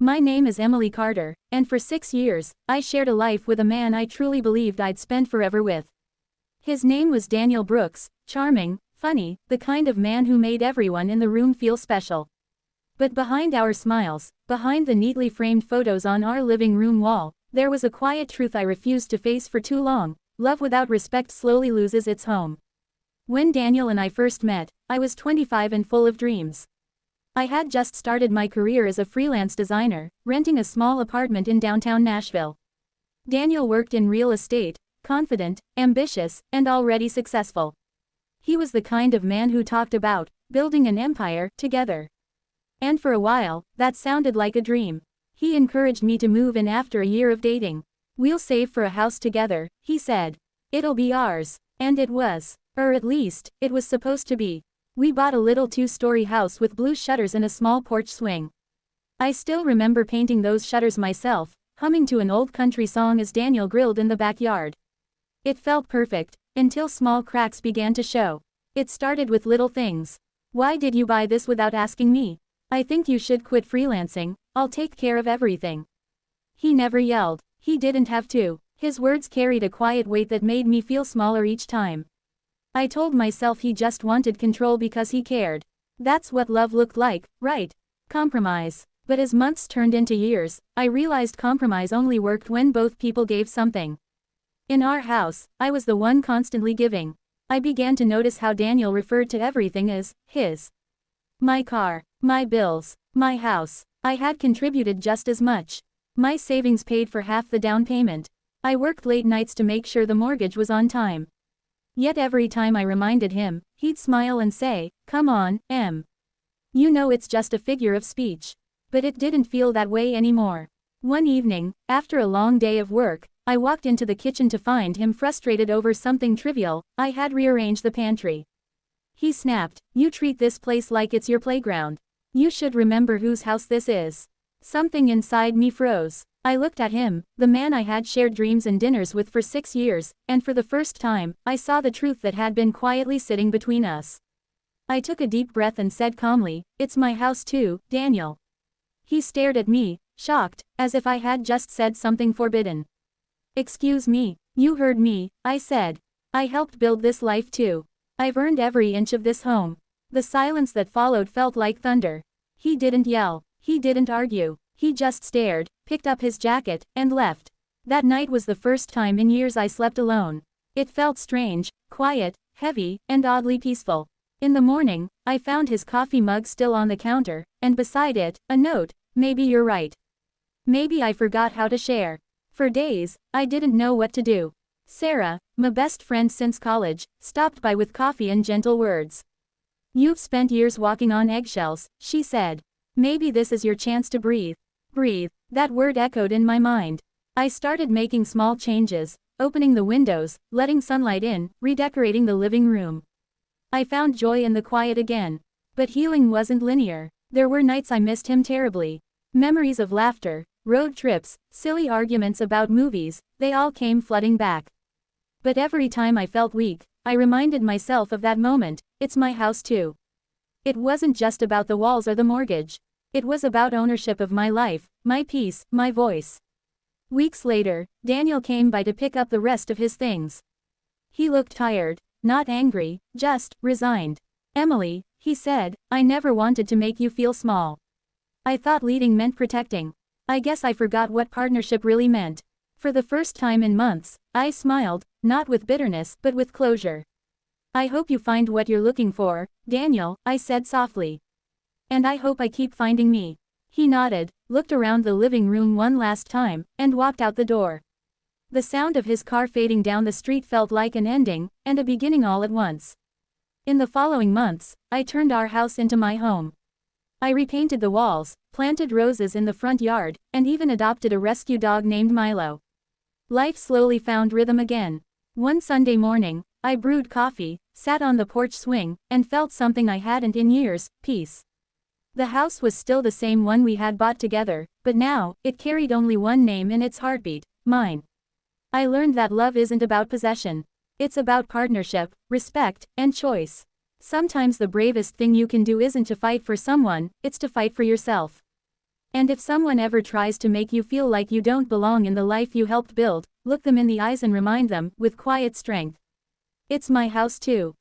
My name is Emily Carter, and for 6 years, I shared a life with a man I truly believed I'd spend forever with. His name was Daniel Brooks, charming, funny, the kind of man who made everyone in the room feel special. But behind our smiles, behind the neatly framed photos on our living room wall, there was a quiet truth I refused to face for too long: love without respect slowly loses its home. When Daniel and I first met, I was 25 and full of dreams. I had just started my career as a freelance designer, renting a small apartment in downtown Nashville. Daniel worked in real estate, confident, ambitious, and already successful. He was the kind of man who talked about building an empire together. And for a while, that sounded like a dream. He encouraged me to move in after a year of dating. "We'll save for a house together," he said. "It'll be ours." And it was. Or at least, it was supposed to be. We bought a little 2-story house with blue shutters and a small porch swing. I still remember painting those shutters myself, humming to an old country song as Daniel grilled in the backyard. It felt perfect, until small cracks began to show. It started with little things. "Why did you buy this without asking me? I think you should quit freelancing, I'll take care of everything." He never yelled. He didn't have to. His words carried a quiet weight that made me feel smaller each time. I told myself he just wanted control because he cared. That's what love looked like, right? Compromise. But as months turned into years, I realized compromise only worked when both people gave something. In our house, I was the one constantly giving. I began to notice how Daniel referred to everything as his. My car, my bills, my house. I had contributed just as much. My savings paid for half the down payment. I worked late nights to make sure the mortgage was on time. Yet every time I reminded him, he'd smile and say, "Come on, Em. You know it's just a figure of speech." But it didn't feel that way anymore. One evening, after a long day of work, I walked into the kitchen to find him frustrated over something trivial. I had rearranged the pantry. He snapped, "You treat this place like it's your playground. You should remember whose house this is." Something inside me froze. I looked at him, the man I had shared dreams and dinners with for 6 years, and for the first time, I saw the truth that had been quietly sitting between us. I took a deep breath and said calmly, "It's my house too, Daniel." He stared at me, shocked, as if I had just said something forbidden. "Excuse me, you heard me," I said. "I helped build this life too. I've earned every inch of this home." The silence that followed felt like thunder. He didn't yell. He didn't argue. He just stared, picked up his jacket, and left. That night was the first time in years I slept alone. It felt strange, quiet, heavy, and oddly peaceful. In the morning, I found his coffee mug still on the counter, and beside it, a note: "Maybe you're right. Maybe I forgot how to share." For days, I didn't know what to do. Sarah, my best friend since college, stopped by with coffee and gentle words. "You've spent years walking on eggshells," she said. "Maybe this is your chance to breathe." Breathe. That word echoed in my mind. I started making small changes, opening the windows, letting sunlight in, redecorating the living room. I found joy in the quiet again. But healing wasn't linear. There were nights I missed him terribly. Memories of laughter, road trips, silly arguments about movies, they all came flooding back. But every time I felt weak, I reminded myself of that moment: it's my house too. It wasn't just about the walls or the mortgage. It was about ownership of my life, my peace, my voice. Weeks later, Daniel came by to pick up the rest of his things. He looked tired, not angry, just resigned. "Emily," he said, "I never wanted to make you feel small. I thought leading meant protecting. I guess I forgot what partnership really meant." For the first time in months, I smiled, not with bitterness, but with closure. "I hope you find what you're looking for, Daniel," I said softly. "And I hope I keep finding me." He nodded, looked around the living room one last time, and walked out the door. The sound of his car fading down the street felt like an ending, and a beginning all at once. In the following months, I turned our house into my home. I repainted the walls, planted roses in the front yard, and even adopted a rescue dog named Milo. Life slowly found rhythm again. One Sunday morning, I brewed coffee, sat on the porch swing, and felt something I hadn't in years: peace. The house was still the same one we had bought together, but now, it carried only one name in its heartbeat: mine. I learned that love isn't about possession. It's about partnership, respect, and choice. Sometimes the bravest thing you can do isn't to fight for someone, it's to fight for yourself. And if someone ever tries to make you feel like you don't belong in the life you helped build, look them in the eyes and remind them, with quiet strength. It's my house too.